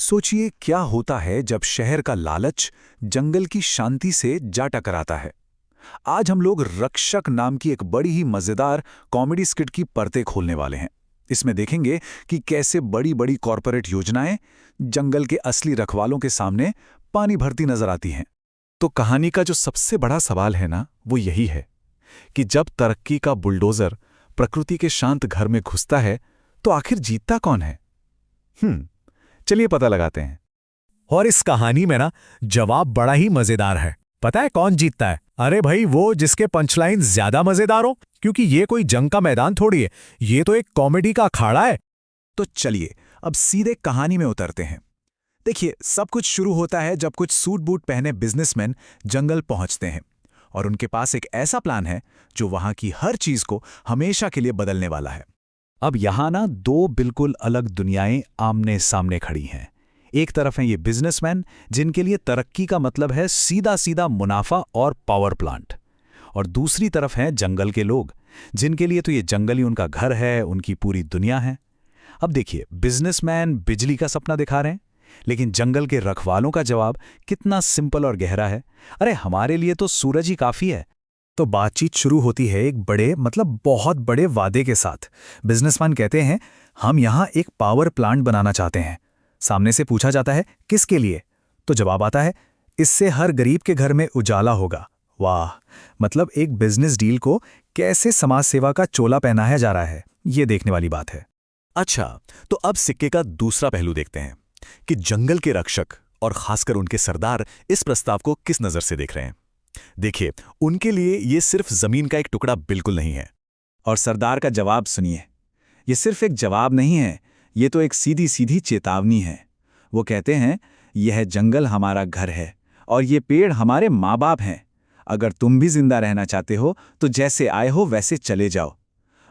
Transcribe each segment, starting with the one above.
सोचिए क्या होता है जब शहर का लालच जंगल की शांति से जा टकराता है। आज हम लोग रक्षक नाम की एक बड़ी ही मजेदार कॉमेडी स्किट की परतें खोलने वाले हैं। इसमें देखेंगे कि कैसे बड़ी बड़ी कॉरपोरेट योजनाएं जंगल के असली रखवालों के सामने पानी भरती नजर आती हैं। तो कहानी का जो सबसे बड़ा सवाल है ना, वो यही है कि जब तरक्की का बुलडोजर प्रकृति के शांत घर में घुसता है तो आखिर जीतता कौन है। चलिए पता लगाते हैं। और इस कहानी में ना जवाब बड़ा ही मजेदार है। पता है कौन जीतता है? अरे भाई, वो जिसके पंचलाइन ज्यादा मजेदार हो, क्योंकि ये कोई जंग का मैदान थोड़ी है, ये तो एक कॉमेडी का अखाड़ा है। तो चलिए अब सीधे कहानी में उतरते हैं। देखिए, सब कुछ शुरू होता है जब कुछ सूट बूट पहने बिजनेसमैन जंगल पहुंचते हैं और उनके पास एक ऐसा प्लान है जो वहां की हर चीज को हमेशा के लिए बदलने वाला है। अब यहां ना दो बिल्कुल अलग दुनियाएं आमने सामने खड़ी हैं। एक तरफ हैं ये बिजनेसमैन जिनके लिए तरक्की का मतलब है सीधा सीधा मुनाफा और पावर प्लांट, और दूसरी तरफ हैं जंगल के लोग जिनके लिए तो ये जंगल ही उनका घर है, उनकी पूरी दुनिया है। अब देखिए, बिजनेसमैन बिजली का सपना दिखा रहे हैं, लेकिन जंगल के रखवालों का जवाब कितना सिंपल और गहरा है। अरे हमारे लिए तो सूरज ही काफी है। तो बातचीत शुरू होती है एक बड़े बहुत बड़े वादे के साथ। बिजनेसमैन कहते हैं, हम यहां एक पावर प्लांट बनाना चाहते हैं। सामने से पूछा जाता है, किसके लिए? तो जवाब आता है, इससे हर गरीब के घर में उजाला होगा। वाह, मतलब एक बिजनेस डील को कैसे समाज सेवा का चोला पहनाया जा रहा है, ये देखने वाली बात है। अच्छा, तो अब सिक्के का दूसरा पहलू देखते हैं कि जंगल के रक्षक और खासकर उनके सरदार इस प्रस्ताव को किस नजर से देख रहे हैं। देखिए, उनके लिए ये सिर्फ जमीन का एक टुकड़ा बिल्कुल नहीं है। और सरदार का जवाब सुनिए, ये सिर्फ एक जवाब नहीं है, ये तो एक सीधी सीधी चेतावनी है। वो कहते हैं, यह जंगल हमारा घर है और ये पेड़ हमारे माँ बाप हैं। अगर तुम भी जिंदा रहना चाहते हो तो जैसे आए हो वैसे चले जाओ।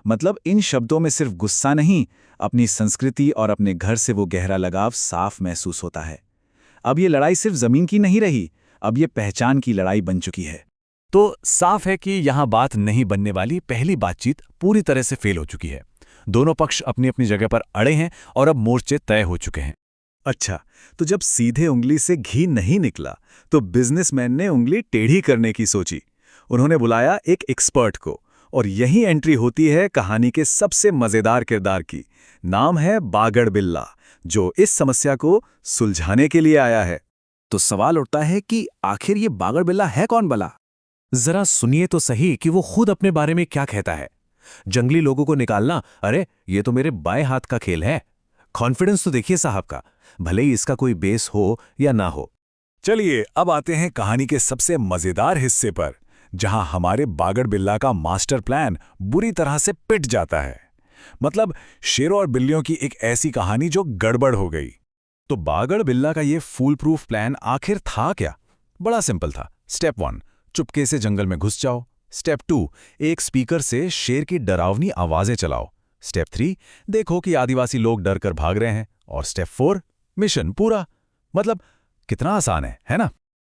मतलब इन शब्दों में सिर्फ गुस्सा नहीं, अपनी संस्कृति और अपने घर से वो गहरा लगाव साफ महसूस होता है। अब ये लड़ाई सिर्फ जमीन की नहीं रही, अब ये पहचान की लड़ाई बन चुकी है। तो साफ है कि यहां बात नहीं बनने वाली पहली बातचीत पूरी तरह से फेल हो चुकी है। दोनों पक्ष अपनी अपनी जगह पर अड़े हैं और अब मोर्चे तय हो चुके हैं। अच्छा, तो जब सीधे उंगली से घी नहीं निकला तो बिजनेसमैन ने उंगली टेढ़ी करने की सोची। उन्होंने बुलाया एक एक्सपर्ट को, और यही एंट्री होती है कहानी के सबसे मजेदार किरदार की। नाम है बागड़ बिल्ला, जो इस समस्या को सुलझाने के लिए आया है। तो सवाल उठता है कि आखिर ये बागड़ बिल्ला है कौन भला? जरा सुनिए तो सही कि वो खुद अपने बारे में क्या कहता है। जंगली लोगों को निकालना, अरे ये तो मेरे बाएं हाथ का खेल है। कॉन्फिडेंस तो देखिए साहब का, भले ही इसका कोई बेस हो या ना हो। चलिए अब आते हैं कहानी के सबसे मजेदार हिस्से पर, जहां हमारे बागड़ बिल्ला का मास्टर प्लान बुरी तरह से पिट जाता है। मतलब शेरों और बिल्लियों की एक ऐसी कहानी जो गड़बड़ हो गई। तो बागड़ बिल्ला का ये फूल प्रूफ प्लान आखिर था क्या? बड़ा सिंपल था। स्टेप 1, चुपके से जंगल में घुस जाओ। स्टेप 2, एक स्पीकर से शेर की डरावनी आवाजें चलाओ। स्टेप 3, देखो कि आदिवासी लोग डर कर भाग रहे हैं। और स्टेप 4, मिशन पूरा। मतलब कितना आसान है ना?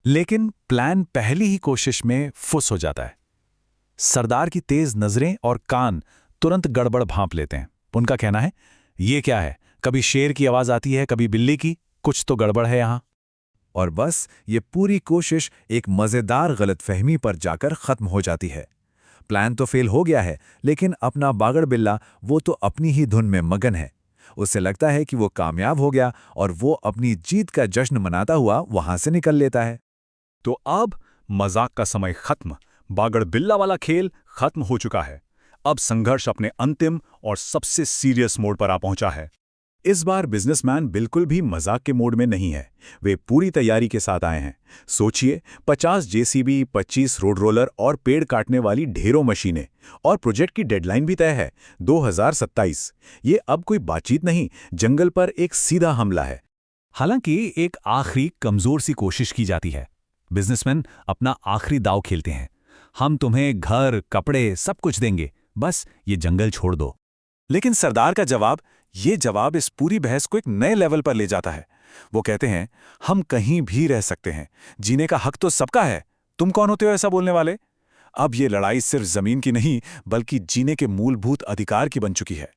लेकिन प्लान पहली ही कोशिश में फुस हो जाता है। सरदार की तेज नजरें और कान तुरंत गड़बड़ भांप लेते हैं। उनका कहना है, ये क्या है, कभी शेर की आवाज आती है, कभी बिल्ली की, कुछ तो गड़बड़ है यहां। और बस ये पूरी कोशिश एक मजेदार गलतफहमी पर जाकर खत्म हो जाती है। प्लान तो फेल हो गया है, लेकिन अपना बागड़ बिल्ला वो तो अपनी ही धुन में मगन है। उसे लगता है कि वो कामयाब हो गया और वो अपनी जीत का जश्न मनाता हुआ वहां से निकल लेता है। तो अब मजाक का समय खत्म, बागड़ बिल्ला वाला खेल खत्म हो चुका है। अब संघर्ष अपने अंतिम और सबसे सीरियस मोड पर आ पहुंचा है। इस बार बिजनेसमैन बिल्कुल भी मजाक के मोड में नहीं है, वे पूरी तैयारी के साथ आए हैं। सोचिए, 50 जेसीबी, 25 रोड रोलर और पेड़ काटने वाली ढेरों मशीनें, और प्रोजेक्ट की डेडलाइन भी तय है 2027। ये अब कोई बातचीत नहीं, जंगल पर एक सीधा हमला है। हालांकि एक आखिरी कमजोर सी कोशिश की जाती है। बिजनेसमैन अपना आखिरी दांव खेलते हैं, हम तुम्हें घर, कपड़े सब कुछ देंगे, बस ये जंगल छोड़ दो। लेकिन सरदार का जवाब, ये जवाब इस पूरी बहस को एक नए लेवल पर ले जाता है। वो कहते हैं, हम कहीं भी रह सकते हैं, जीने का हक तो सबका है, तुम कौन होते हो ऐसा बोलने वाले? अब ये लड़ाई सिर्फ जमीन की नहीं, बल्कि जीने के मूलभूत अधिकार की बन चुकी है।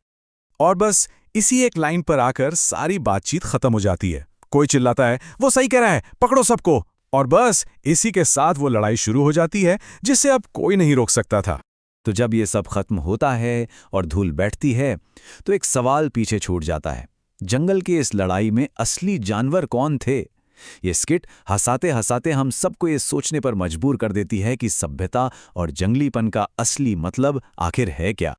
और बस इसी एक लाइन पर आकर सारी बातचीत खत्म हो जाती है। कोई चिल्लाता है, वो सही कह रहा है, पकड़ो सबको। और बस इसी के साथ वो लड़ाई शुरू हो जाती है, जिसे अब कोई नहीं रोक सकता था। तो जब ये सब खत्म होता है और धूल बैठती है, तो एक सवाल पीछे छूट जाता है। जंगल की इस लड़ाई में असली जानवर कौन थे? ये स्किट हंसाते हंसाते हम सबको ये सोचने पर मजबूर कर देती है कि सभ्यता और जंगलीपन का असली मतलब आखिर है क्या।